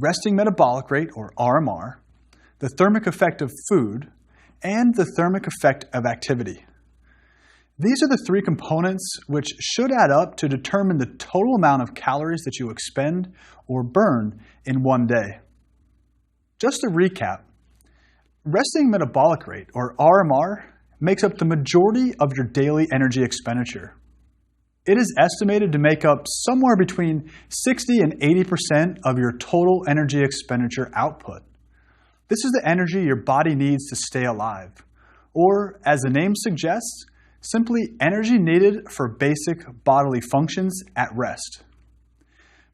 resting metabolic rate, or RMR, the thermic effect of food, and the thermic effect of activity. These are the three components which should add up to determine the total amount of calories that you expend or burn in one day. Just to recap, resting metabolic rate, or RMR, makes up the majority of your daily energy expenditure. It is estimated to make up somewhere between 60 and 80% of your total energy expenditure output. This is the energy your body needs to stay alive, or as the name suggests, simply energy needed for basic bodily functions at rest.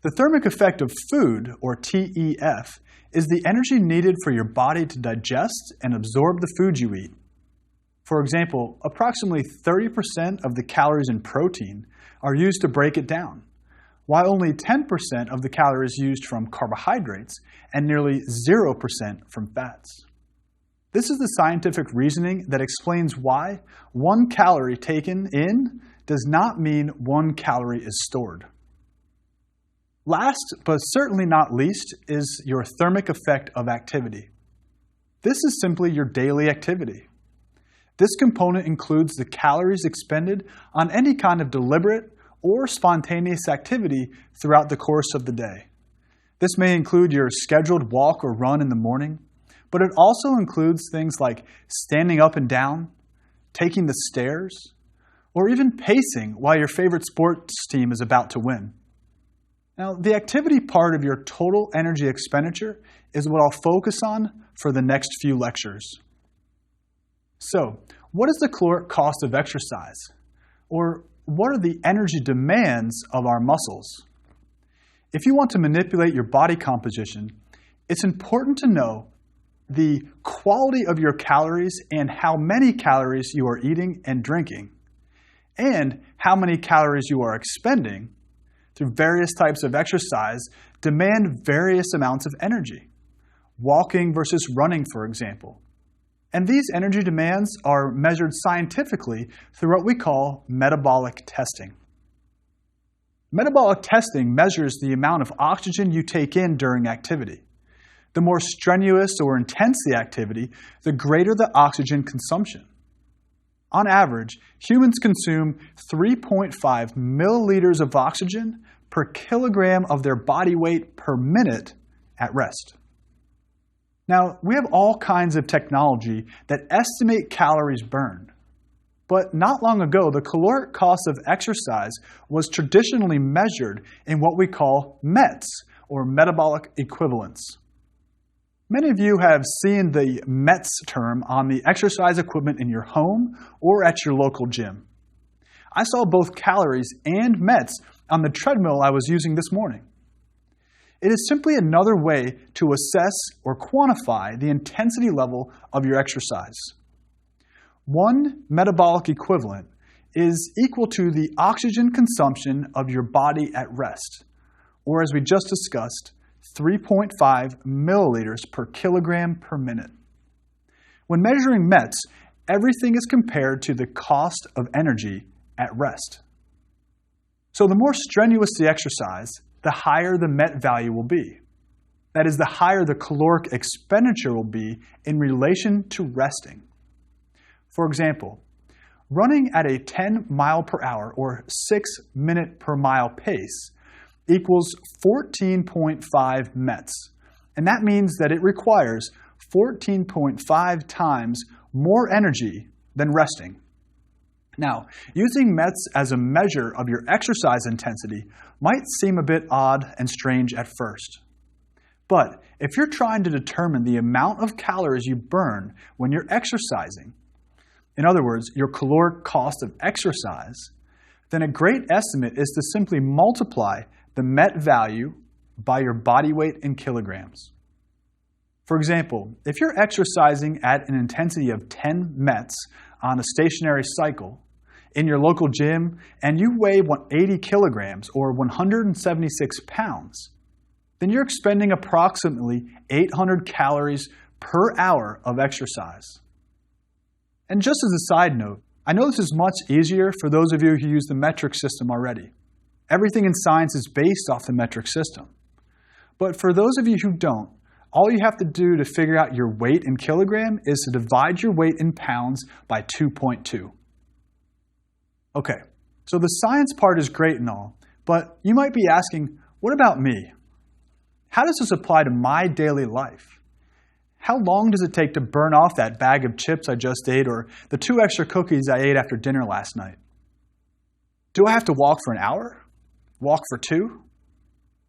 The thermic effect of food, or TEF, is the energy needed for your body to digest and absorb the food you eat. For example, approximately 30% of the calories in protein are used to break it down, while only 10% of the calories used from carbohydrates and nearly 0% from fats. This is the scientific reasoning that explains why 1 calorie taken in does not mean 1 calorie is stored. Last, but certainly not least, is your thermic effect of activity. This is simply your daily activity. This component includes the calories expended on any kind of deliberate or spontaneous activity throughout the course of the day. This may include your scheduled walk or run in the morning, but it also includes things like standing up and down, taking the stairs, or even pacing while your favorite sports team is about to win. Now, the activity part of your total energy expenditure is what I'll focus on for the next few lectures. So, what is the caloric cost of exercise? Or what are the energy demands of our muscles? If you want to manipulate your body composition, it's important to know the quality of your calories and how many calories you are eating and drinking, and how many calories you are expending through various types of exercise demand various amounts of energy. Walking versus running, for example. And these energy demands are measured scientifically through what we call metabolic testing. Metabolic testing measures the amount of oxygen you take in during activity. The more strenuous or intense the activity, the greater the oxygen consumption. On average, humans consume 3.5 milliliters of oxygen per kilogram of their body weight per minute at rest. Now, we have all kinds of technology that estimate calories burned. But not long ago, the caloric cost of exercise was traditionally measured in what we call METs, or metabolic equivalents. Many of you have seen the METs term on the exercise equipment in your home or at your local gym. I saw both calories and METs on the treadmill I was using this morning. It is simply another way to assess or quantify the intensity level of your exercise. 1 metabolic equivalent is equal to the oxygen consumption of your body at rest, or as we just discussed, 3.5 milliliters per kilogram per minute. When measuring METs, everything is compared to the cost of energy at rest. So the more strenuous the exercise, the higher the MET value will be. That is, the higher the caloric expenditure will be in relation to resting. For example, running at a 10 mile per hour or 6 minute per mile pace equals 14.5 METs. And that means that it requires 14.5 times more energy than resting. Now, using METs as a measure of your exercise intensity might seem a bit odd and strange at first. But if you're trying to determine the amount of calories you burn when you're exercising, in other words, your caloric cost of exercise, then a great estimate is to simply multiply the MET value by your body weight in kilograms. For example, if you're exercising at an intensity of 10 METs on a stationary cycle in your local gym and you weigh 80 kilograms or 176 pounds, then you're expending approximately 800 calories per hour of exercise. And just as a side note, I know this is much easier for those of you who use the metric system already. Everything in science is based off the metric system. But for those of you who don't, all you have to do to figure out your weight in kilogram is to divide your weight in pounds by 2.2. Okay, so the science part is great and all, but you might be asking, what about me? How does this apply to my daily life? How long does it take to burn off that bag of chips I just ate or the 2 extra cookies I ate after dinner last night? Do I have to walk for an hour? Walk for 2?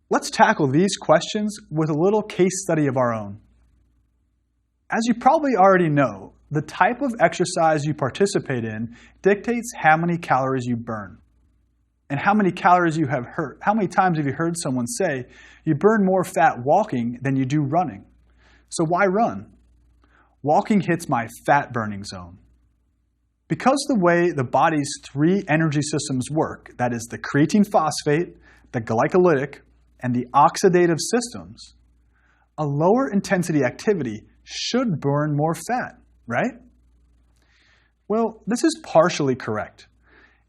Let's tackle these questions with a little case study of our own. As you probably already know, the type of exercise you participate in dictates how many calories you burn. And how many times have you heard someone say, you burn more fat walking than you do running? So why run? Walking hits my fat burning zone. Because the way the body's 3 energy systems work, that is the creatine phosphate, the glycolytic, and the oxidative systems, a lower intensity activity should burn more fat, right? Well, this is partially correct.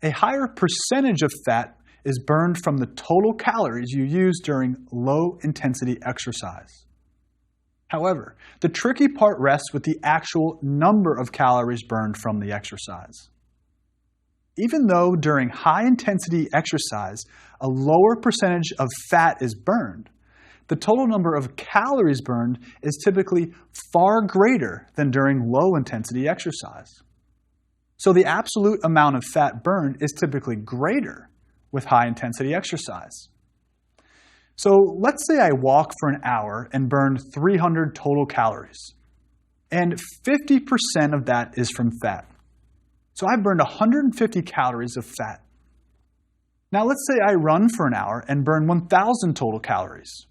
A higher percentage of fat is burned from the total calories you use during low-intensity exercise. However, the tricky part rests with the actual number of calories burned from the exercise. Even though during high-intensity exercise, a lower percentage of fat is burned, the total number of calories burned is typically far greater than during low-intensity exercise. So the absolute amount of fat burned is typically greater with high-intensity exercise. So let's say I walk for an hour and burn 300 total calories, and 50% of that is from fat. So I burned 150 calories of fat. Now let's say I run for an hour and burn 1,000 total calories.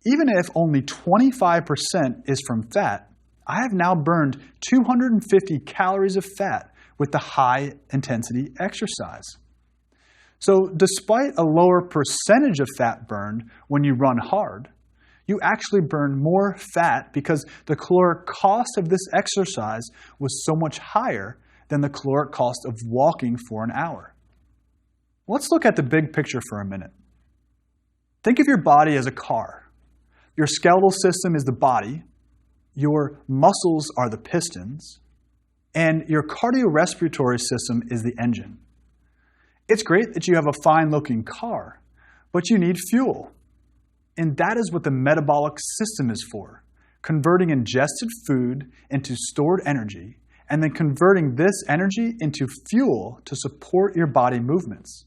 Even if only 25% is from fat, I have now burned 250 calories of fat with the high-intensity exercise. So despite a lower percentage of fat burned when you run hard, you actually burn more fat because the caloric cost of this exercise was so much higher than the caloric cost of walking for an hour. Let's look at the big picture for a minute. Think of your body as a car. Your skeletal system is the body, your muscles are the pistons, and your cardiorespiratory system is the engine. It's great that you have a fine-looking car, but you need fuel. And that is what the metabolic system is for, converting ingested food into stored energy, and then converting this energy into fuel to support your body movements.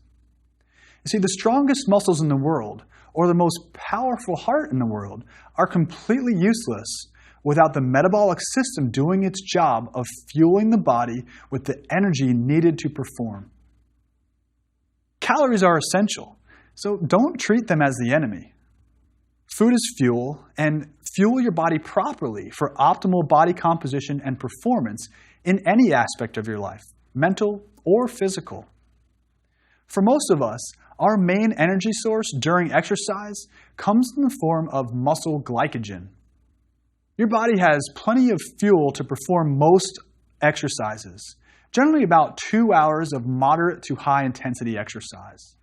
You see, the strongest muscles in the world, or the most powerful heart in the world, are completely useless without the metabolic system doing its job of fueling the body with the energy needed to perform. Calories are essential, so don't treat them as the enemy. Food is fuel, and fuel your body properly for optimal body composition and performance in any aspect of your life, mental or physical. For most of us, our main energy source during exercise comes in the form of muscle glycogen. Your body has plenty of fuel to perform most exercises, generally about 2 hours of moderate to high intensity exercise.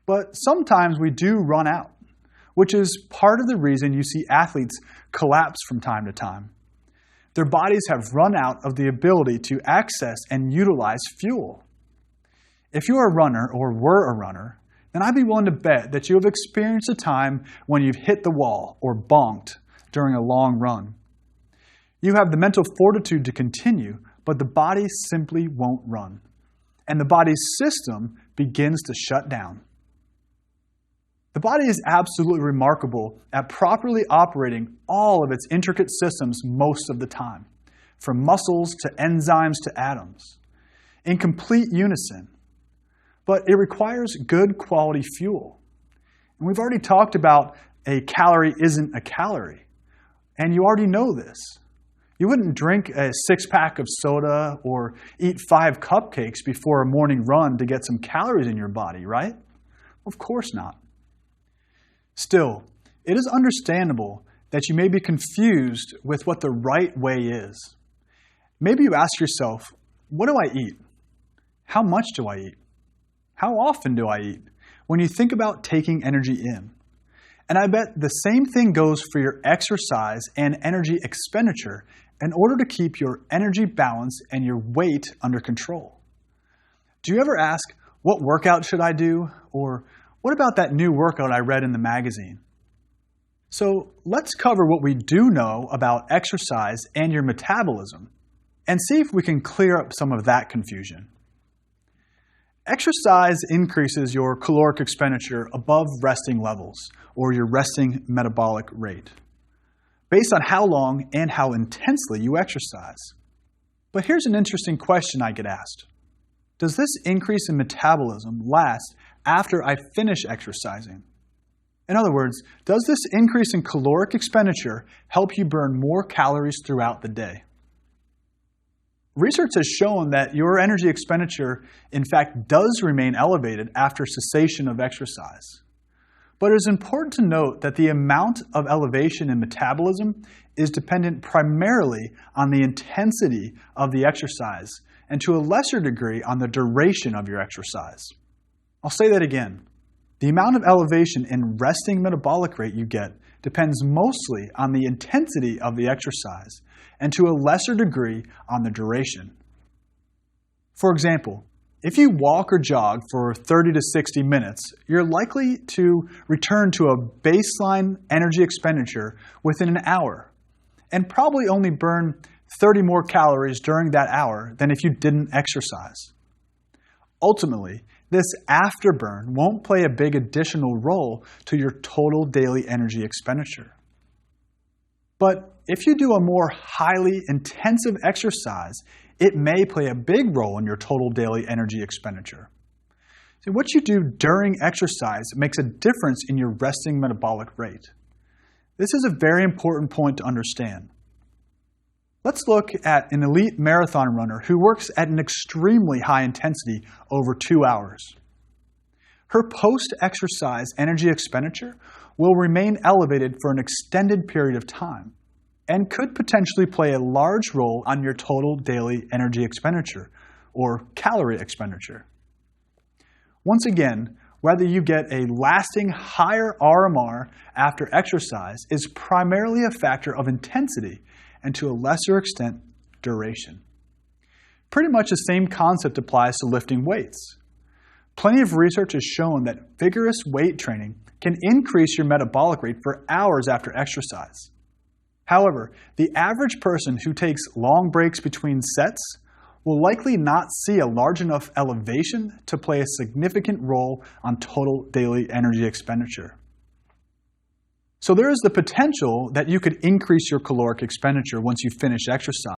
But sometimes we do run out, which is part of the reason you see athletes collapse from time to time. Their bodies have run out of the ability to access and utilize fuel. If you're a runner or were a runner, then I'd be willing to bet that you have experienced a time when you've hit the wall or bonked during a long run. You have the mental fortitude to continue, but the body simply won't run, and the body's system begins to shut down. The body is absolutely remarkable at properly operating all of its intricate systems most of the time, from muscles to enzymes to atoms, in complete unison. But it requires good quality fuel. And we've already talked about a calorie isn't a calorie, and you already know this. You wouldn't drink a 6-pack of soda or eat 5 cupcakes before a morning run to get some calories in your body, right? Of course not. Still, it is understandable that you may be confused with what the right way is. Maybe you ask yourself, what do I eat? How much do I eat? How often do I eat? When you think about taking energy in. And I bet the same thing goes for your exercise and energy expenditure in order to keep your energy balance and your weight under control. Do you ever ask, what workout should I do? Or what about that new workout I read in the magazine? So let's cover what we do know about exercise and your metabolism and see if we can clear up some of that confusion. Exercise increases your caloric expenditure above resting levels, or your resting metabolic rate, based on how long and how intensely you exercise. But here's an interesting question I get asked. Does this increase in metabolism last after I finish exercising? In other words, does this increase in caloric expenditure help you burn more calories throughout the day? Research has shown that your energy expenditure, in fact, does remain elevated after cessation of exercise. But it is important to note that the amount of elevation in metabolism is dependent primarily on the intensity of the exercise and to a lesser degree on the duration of your exercise. I'll say that again. The amount of elevation in resting metabolic rate you get depends mostly on the intensity of the exercise and to a lesser degree on the duration. For example, if you walk or jog for 30 to 60 minutes, you're likely to return to a baseline energy expenditure within an hour and probably only burn 30 more calories during that hour than if you didn't exercise. Ultimately, this afterburn won't play a big additional role to your total daily energy expenditure. But if you do a more highly intensive exercise, it may play a big role in your total daily energy expenditure. So what you do during exercise makes a difference in your resting metabolic rate. This is a very important point to understand. Let's look at an elite marathon runner who works at an extremely high intensity over 2 hours. Her post-exercise energy expenditure will remain elevated for an extended period of time and could potentially play a large role on your total daily energy expenditure, or calorie expenditure. Once again, whether you get a lasting higher RMR after exercise is primarily a factor of intensity and to a lesser extent, duration. Pretty much the same concept applies to lifting weights. Plenty of research has shown that vigorous weight training can increase your metabolic rate for hours after exercise. However, the average person who takes long breaks between sets will likely not see a large enough elevation to play a significant role on total daily energy expenditure. So there is the potential that you could increase your caloric expenditure once you finish exercise.